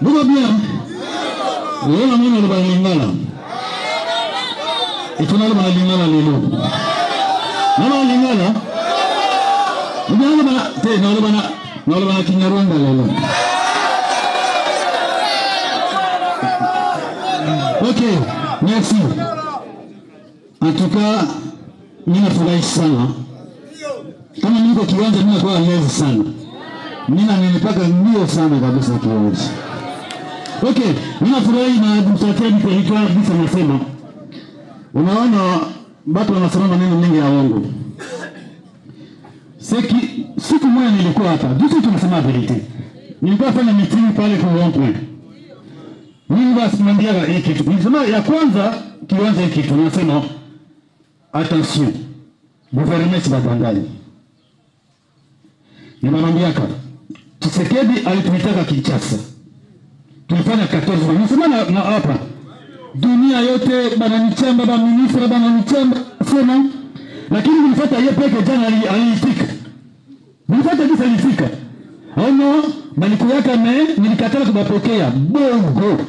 Buka bien. Leo mimi ndo balingala. Itunalo balingala lelo. Mama lingala. Nalo bana te nalo bana Kinyarwanda lelo. OK, merci. En tout cas, ninafurahi sana. Kama niko kiwanja ninakuwa lezi sana. Nilipaka mbio sana kabisa kiwanja. OK, ninafurahi na mtatia nikaitwa bisa nasema. Unaona watu wanasema maneno mengi ya uongo. Siku moja nilikuwa hapa. Juzi tunasema verite. Nilikuwa fanya meeting pale kwa rond-point. Mimi basi mwambia hiki kitu. Nilisema ya kwanza kiwanja hiki kitu nasema attention. Gouvernement sibatangali. Nimemwambia kama Tshisekedi alituitaka Kinshasa. Tulifanya 14 nilisema na hapa. Dunia yote bananichamba ba ministra bananichamba sema lakini nilifuata yeye peke jana aliitika. Nilifuata kisa alifika. Ono maliku yake nilikatala kubapokea bongo.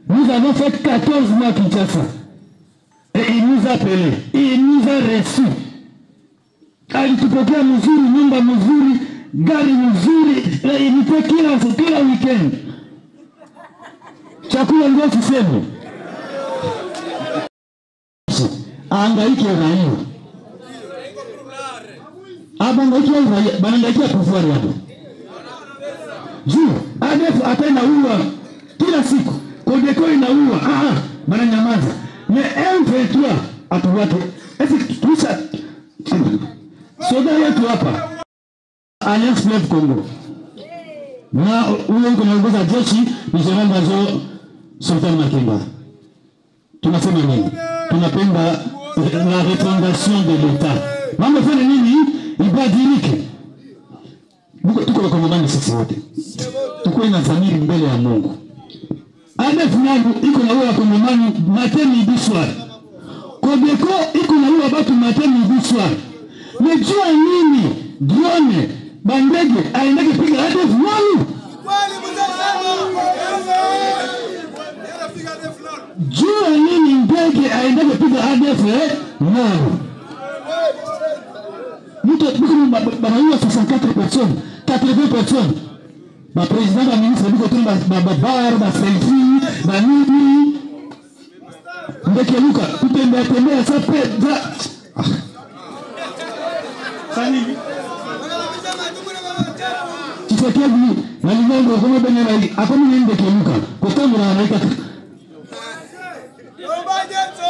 Nous avons fait 14 mois Kinshasa. Et il nous a appelé, il nous a reçu. Alitupokea mzuri, nyumba mzuri, gari mzuri, ilikuwa kila weekend. Chakula ndio tuseme. Angaike raia. Abangaike raia, banangaike pouvoir yao. Juu, ADF atena uwa kila siku. Kodeko inaua. Bananyamaza. Mais M23 atuwate. Esi tuisha. Soda yetu hapa. Alliance Fleuve Congo. Na ule uko naongoza jeshi ni General Major Sultan Makenga. Tunasema nini? Tunapenda la refondation de l'État. Mambo fanya nini? Ibadilike. Tuko na komandani sisi wote. Tuko na dhamiri mbele ya Mungu. ADF nangu iko na uwa komandani matemi biswar. Kodeko iko na uwa batu matemi biswar. Mejua nini? Drone bandege aendeke piga ADF nani? Jua nini ndege aendeke piga ADF nani? Mtu banaua 64 personnes, 80 personnes. Ba président ba ministre biko tumba ba selfie, ba nini. Ndeke luka kutembea sape za. Sani. Tshisekedi nalingo kama benera hapo mimi ndeke luka. Kutamura anaika.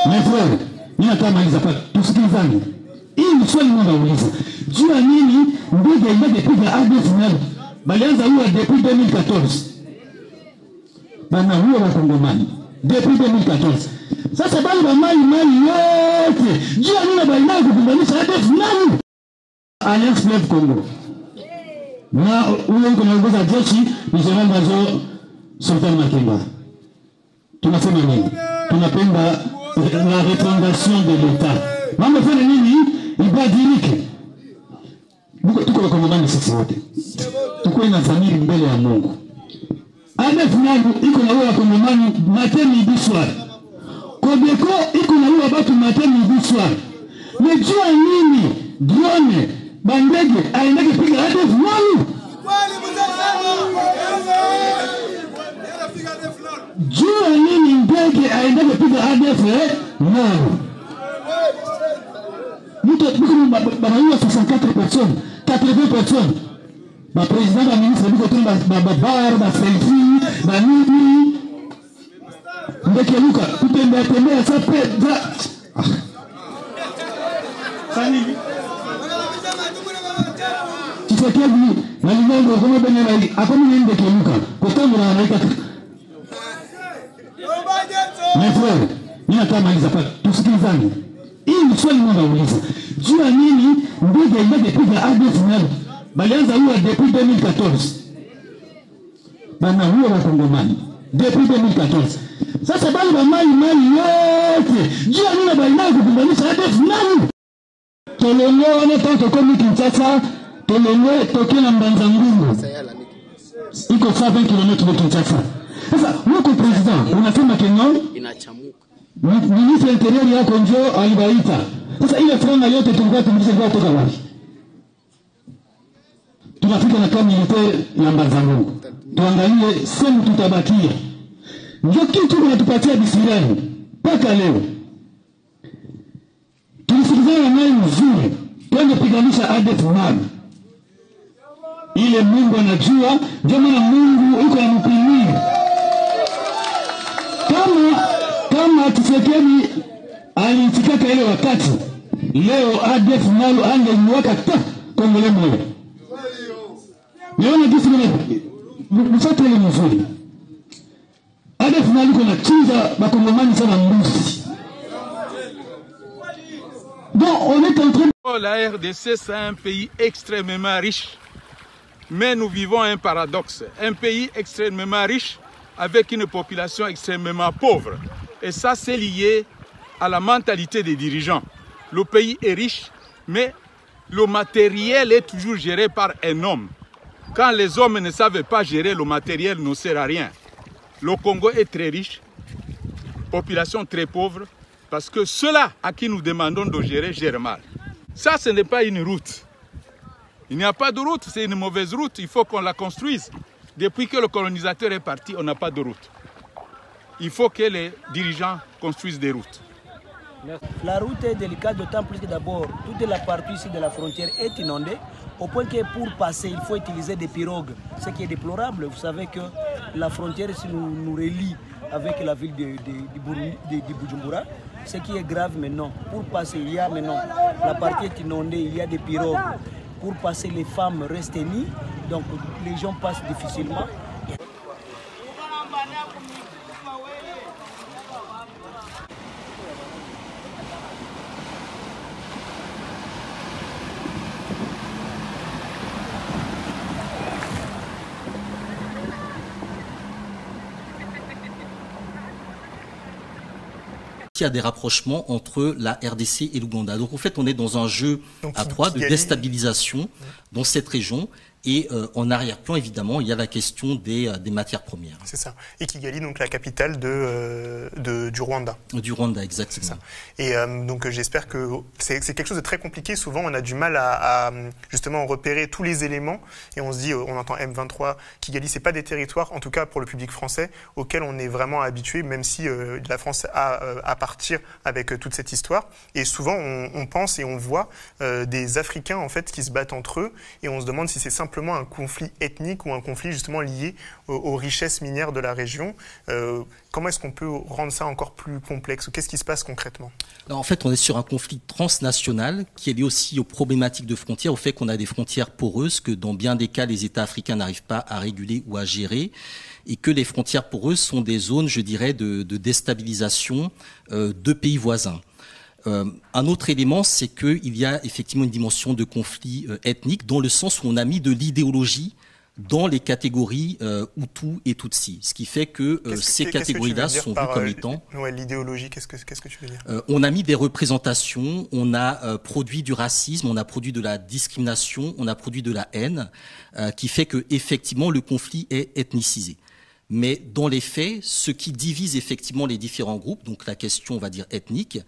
My friend, nina kama hizo hapa tusikizane. Hii ni swali ninauliza. Jua nini ndege piga ADF nalo? Balianza huwa depuis 2014. Bana huwa wakongomani. Depuis 2014. Sasa bali ba mali yote. Jua nini baina kukumbanisha ADF nani? Alliance Fleuve Congo. Na ule uko naongoza jeshi ni General Major Sultan Makenga. Tunasema nini? Tunapenda la refondation de l'État. Mambo fanya nini? Ibadilike. Tuko na komandani sisi wote. Tuko na dhamiri mbele ya Mungu. ADF nangu iko na uwa komandani matemi biswar. Kodeko iko na uwa batu matemi biswar. Mejua nini? Drone bandege aendeke piga ADF nani? Jua nini ndege aendeke piga ADF nani? Mtu banaua 64 personnes, 80 personnes. Ba président ba ministre biko tumba ba selfie, ba nini. Ndeke luka kutembea sape za. Sani. Tshisekedi nalingo kama benera hapo mimi ndeke luka. Kutamura anaika. My friend, nina kama hizo hapa tusikizane. Hii ni swali ninauliza. Jua nini ndege piga ADF nalo? Balianza huwa depuis 2014. Bana huwa wakongomani. Depuis 2014. Sasa bali ba mali yote. Jua nini baina kukumbanisha ADF nani? Tolongo wana tanto komi Kinshasa, tolongo tokena Mbanza Ngungu. iko 7 km na Kinshasa. Sasa huko president unasema Kenya inachamuka. Ministre interior yako njoo alibaita. Sasa ile franga yote tulikuwa tumesha kutoka wapi? Tunafika na kama militaire ya Mbazango. Tuangalie sehemu tutabakia. Ndio kitu kinatupatia bisirani mpaka leo. Tulisikizana naye mzuri. Twende piganisha ADF NALU. Ile Mungu anajua, ndio maana Mungu yuko anampimia. Kama Tshisekedi alitikaka ile wakati, leo ADF NALU angeliwaka ta Kongole moja. Niona jinsi mfate ile mzuri. ADF NALU kuna chinja bakongomani sana mbuzi. Donc on est en train La RDC, c'est un pays extrêmement riche, mais nous vivons un paradoxe. Un pays extrêmement riche avec une population extrêmement pauvre. Et ça, c'est lié à la mentalité des dirigeants. Le pays est riche, mais le matériel est toujours géré par un homme. Quand les hommes ne savent pas gérer, le matériel ne sert à rien. Le Congo est très riche, population très pauvre, parce que ceux-là à qui nous demandons de gérer gèrent mal. Ça, ce n'est pas une route. Il n'y a pas de route, c'est une mauvaise route. Il faut qu'on la construise. Depuis que le colonisateur est parti, on n'a pas de route. Il faut que les dirigeants construisent des routes. La route est délicate, d'autant plus que d'abord, toute la partie ici de la frontière est inondée, au point que pour passer, il faut utiliser des pirogues, ce qui est déplorable. Vous savez que la frontière ici nous relie avec la ville de Bujumbura. Ce qui est grave maintenant, pour passer, il y a maintenant, la partie est inondée, il y a des pirogues. Pour passer, les femmes restent nues, donc les gens passent difficilement. Il y a des rapprochements entre la RDC et l'Ouganda. Donc en fait, on est dans un jeu à trois de déstabilisation dans cette région. Et en arrière-plan, évidemment, il y a la question des matières premières. C'est ça. Et Kigali, donc la capitale du Rwanda. Du Rwanda, exactement. Ça. Et donc j'espère que c'est quelque chose de très compliqué. Souvent, on a du mal à justement repérer tous les éléments. Et on se dit, on entend M23, Kigali, c'est pas des territoires, en tout cas pour le public français, auxquels on est vraiment habitué, même si la France a à partir avec toute cette histoire. Et souvent, on pense et on voit des Africains en fait qui se battent entre eux. Et on se demande si c'est simplement un conflit ethnique ou un conflit justement lié aux richesses minières de la région. Comment est-ce qu'on peut rendre ça encore plus complexe? Qu'est-ce qui se passe concrètement? Alors, en fait, on est sur un conflit transnational qui est lié aussi aux problématiques de frontières, au fait qu'on a des frontières poreuses que dans bien des cas, les États africains n'arrivent pas à réguler ou à gérer, et que les frontières poreuses sont des zones, je dirais, de déstabilisation de pays voisins. Un autre élément, c'est qu'il y a effectivement une dimension de conflit ethnique dans le sens où on a mis de l'idéologie dans les catégories Hutu et Tutsi. Ce qui fait que ces catégories-là sont vues comme étant... Ouais, l'idéologie, qu'est-ce que tu veux dire? On a mis des représentations, on a produit du racisme, on a produit de la discrimination, on a produit de la haine, qui fait que effectivement le conflit est ethnicisé. Mais dans les faits, ce qui divise effectivement les différents groupes, donc la question, on va dire, ethnique,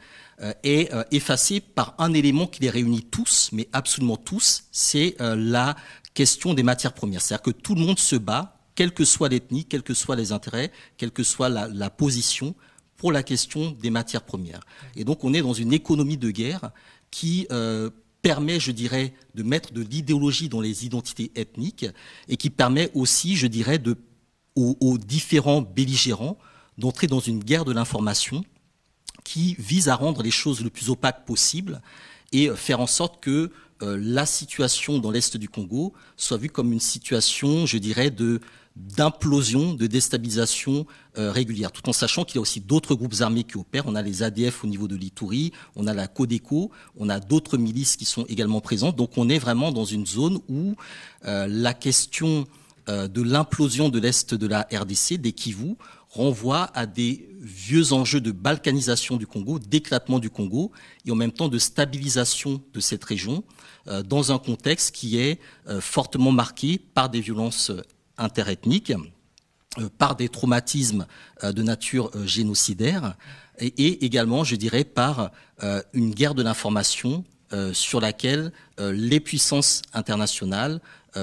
est effacé par un élément qui les réunit tous, mais absolument tous, c'est la question des matières premières. C'est-à-dire que tout le monde se bat, quelle que soit l'ethnie, quels que soient les intérêts, quelle que soit la position, pour la question des matières premières. Et donc on est dans une économie de guerre qui permet, je dirais, de mettre de l'idéologie dans les identités ethniques et qui permet aussi, je dirais, aux différents belligérants d'entrer dans une guerre de l'information qui vise à rendre les choses le plus opaques possible et faire en sorte que la situation dans l'Est du Congo soit vue comme une situation, je dirais, d'implosion, de déstabilisation régulière, tout en sachant qu'il y a aussi d'autres groupes armés qui opèrent. On a les ADF au niveau de l'Ituri, on a la Codeco, on a d'autres milices qui sont également présentes. Donc on est vraiment dans une zone où la question de l'implosion de l'Est de la RDC, des Kivu, renvoie à des vieux enjeux de balkanisation du Congo, d'éclatement du Congo, et en même temps de stabilisation de cette région, dans un contexte qui est fortement marqué par des violences interethnique, par des traumatismes de nature génocidaire et également, je dirais, par une guerre de l'information sur laquelle les puissances internationales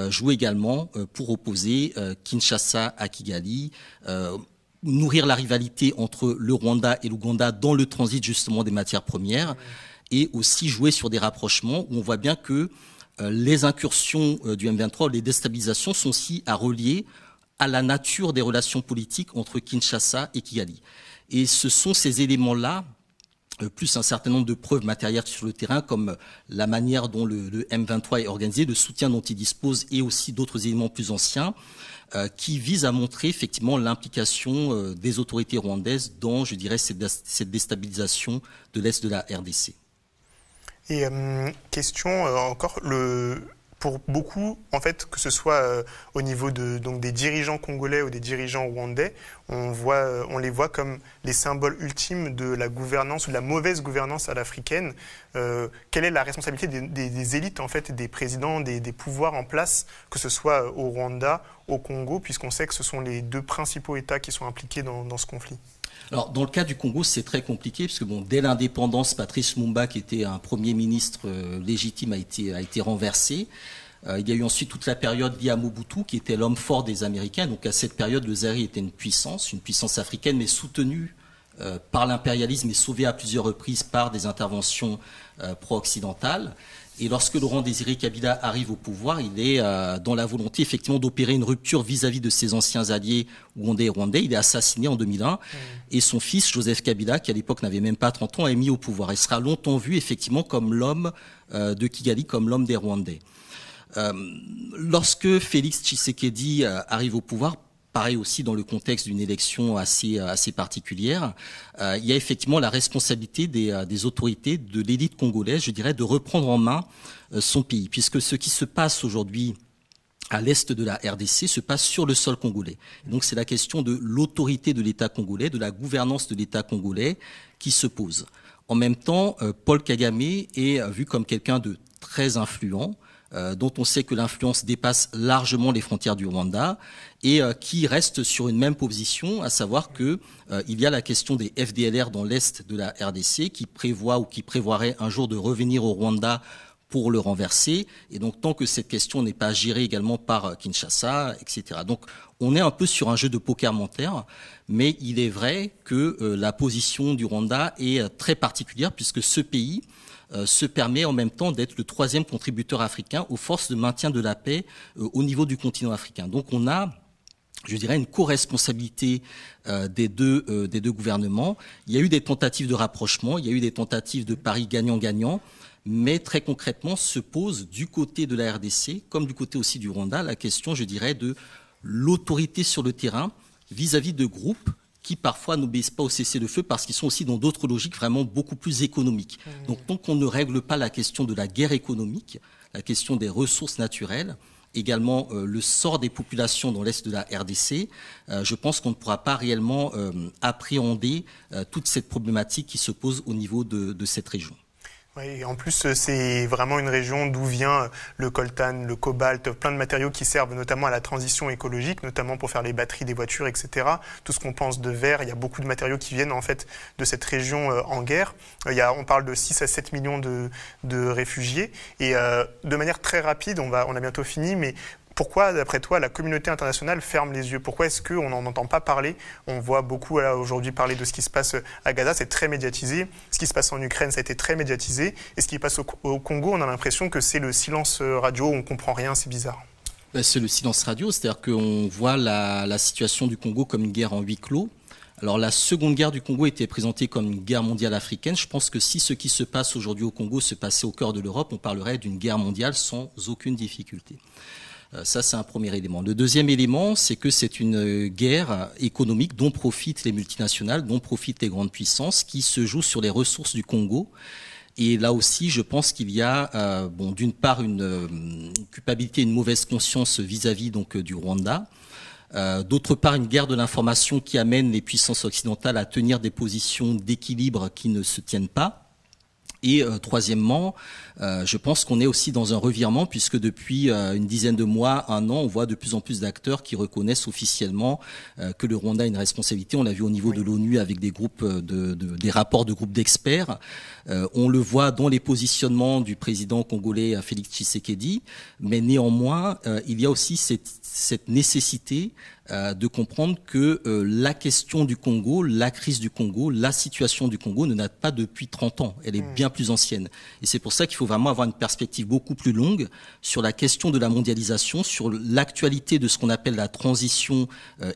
jouent également pour opposer Kinshasa à Kigali, nourrir la rivalité entre le Rwanda et l'Ouganda dans le transit justement des matières premières et aussi jouer sur des rapprochements où on voit bien que les incursions du M23, les déstabilisations sont aussi à relier à la nature des relations politiques entre Kinshasa et Kigali. Et ce sont ces éléments-là, plus un certain nombre de preuves matérielles sur le terrain, comme la manière dont le M23 est organisé, le soutien dont il dispose et aussi d'autres éléments plus anciens, qui visent à montrer effectivement l'implication des autorités rwandaises dans, je dirais, cette déstabilisation de l'Est de la RDC. Et question encore, pour beaucoup, en fait, que ce soit au niveau donc des dirigeants congolais ou des dirigeants rwandais, on les voit comme les symboles ultimes de la gouvernance ou de la mauvaise gouvernance à l'africaine. Quelle est la responsabilité des élites, en fait, des présidents, des pouvoirs en place, que ce soit au Rwanda, au Congo, puisqu'on sait que ce sont les deux principaux États qui sont impliqués dans ce conflit? Alors, dans le cas du Congo, c'est très compliqué, parce que dès l'indépendance, Patrice Lumumba, qui était un premier ministre légitime, a été renversé. Il y a eu ensuite toute la période liée à Mobutu, qui était l'homme fort des Américains. Donc, à cette période, le Zaïre était une puissance africaine, mais soutenue par l'impérialisme et sauvée à plusieurs reprises par des interventions pro-occidentales. Et lorsque Laurent Désiré Kabila arrive au pouvoir, il est dans la volonté effectivement d'opérer une rupture vis-à-vis de ses anciens alliés ougandais et rwandais. Il est assassiné en 2001 et son fils Joseph Kabila, qui à l'époque n'avait même pas 30 ans, est mis au pouvoir. Il sera longtemps vu effectivement comme l'homme de Kigali, comme l'homme des Rwandais. Lorsque Félix Tshisekedi arrive au pouvoir, pareil aussi dans le contexte d'une élection assez particulière, il y a effectivement la responsabilité des autorités, de l'élite congolaise, je dirais, de reprendre en main son pays, puisque ce qui se passe aujourd'hui à l'est de la RDC se passe sur le sol congolais. Et donc c'est la question de l'autorité de l'État congolais, de la gouvernance de l'État congolais qui se pose. En même temps, Paul Kagame est vu comme quelqu'un de très influent, dont on sait que l'influence dépasse largement les frontières du Rwanda et qui reste sur une même position, à savoir que il y a la question des FDLR dans l'est de la RDC qui prévoit ou qui prévoirait un jour de revenir au Rwanda pour le renverser. Et donc tant que cette question n'est pas gérée également par Kinshasa, etc. Donc on est un peu sur un jeu de poker mental, mais il est vrai que la position du Rwanda est très particulière puisque ce pays se permet en même temps d'être le troisième contributeur africain aux forces de maintien de la paix au niveau du continent africain. Donc on a, je dirais, une co-responsabilité des deux gouvernements. Il y a eu des tentatives de rapprochement, il y a eu des tentatives de paris gagnant-gagnant, mais très concrètement se pose du côté de la RDC, comme du côté aussi du Rwanda, la question, je dirais, de l'autorité sur le terrain vis-à-vis de groupes qui parfois n'obéissent pas au cessez-le-feu parce qu'ils sont aussi dans d'autres logiques vraiment beaucoup plus économiques. Donc tant qu'on ne règle pas la question de la guerre économique, la question des ressources naturelles, également le sort des populations dans l'est de la RDC, je pense qu'on ne pourra pas réellement appréhender toute cette problématique qui se pose au niveau de cette région. Oui, en plus, c'est vraiment une région d'où vient le coltan, le cobalt, plein de matériaux qui servent notamment à la transition écologique, notamment pour faire les batteries des voitures, etc. Tout ce qu'on pense de verre, il y a beaucoup de matériaux qui viennent en fait de cette région en guerre. On parle de 6 à 7 millions de réfugiés. Et de manière très rapide, on a bientôt fini, mais pourquoi, d'après toi, la communauté internationale ferme les yeux? Pourquoi est-ce qu'on n'en entend pas parler? On voit beaucoup aujourd'hui parler de ce qui se passe à Gaza, c'est très médiatisé. Ce qui se passe en Ukraine, ça a été très médiatisé. Et ce qui passe au Congo, on a l'impression que c'est le silence radio, on ne comprend rien, c'est bizarre. C'est le silence radio, c'est-à-dire qu'on voit la situation du Congo comme une guerre en huis clos. Alors la seconde guerre du Congo était présentée comme une guerre mondiale africaine. Je pense que si ce qui se passe aujourd'hui au Congo se passait au cœur de l'Europe, on parlerait d'une guerre mondiale sans aucune difficulté. Ça, c'est un premier élément. Le deuxième élément, c'est que c'est une guerre économique dont profitent les multinationales, dont profitent les grandes puissances, qui se joue sur les ressources du Congo. Et là aussi, je pense qu'il y a, d'une part, une culpabilité, une mauvaise conscience vis-à-vis donc du Rwanda. D'autre part, une guerre de l'information qui amène les puissances occidentales à tenir des positions d'équilibre qui ne se tiennent pas. Et troisièmement, je pense qu'on est aussi dans un revirement puisque depuis une dizaine de mois, un an, on voit de plus en plus d'acteurs qui reconnaissent officiellement que le Rwanda a une responsabilité. On l'a vu au niveau de l'ONU avec des groupes, des rapports de groupes d'experts. On le voit dans les positionnements du président congolais Félix Tshisekedi. Mais néanmoins, il y a aussi cette nécessité de comprendre que la question du Congo, la crise du Congo, la situation du Congo ne date pas depuis 30 ans. Elle est bien plus ancienne. Et c'est pour ça qu'il faut vraiment avoir une perspective beaucoup plus longue sur la question de la mondialisation, sur l'actualité de ce qu'on appelle la transition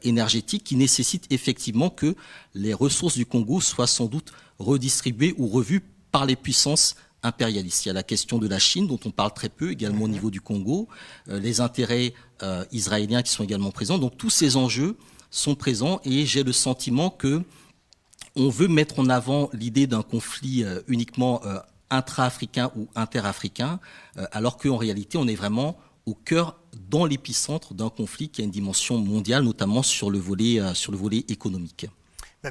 énergétique qui nécessite effectivement que les ressources du Congo soient sans doute redistribuées ou revues par les puissances impérialistes. Il y a la question de la Chine dont on parle très peu également au niveau du Congo, les intérêts israéliens qui sont également présents. Donc tous ces enjeux sont présents et j'ai le sentiment que on veut mettre en avant l'idée d'un conflit uniquement intra-africain ou inter-africain, alors qu'en réalité on est vraiment au cœur, dans l'épicentre d'un conflit qui a une dimension mondiale, notamment sur le volet économique.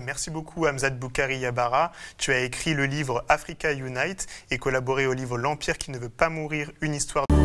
Merci beaucoup Hamzat Boukari Yabara. Tu as écrit le livre Africa Unite et collaboré au livre L'Empire qui ne veut pas mourir, une histoire de...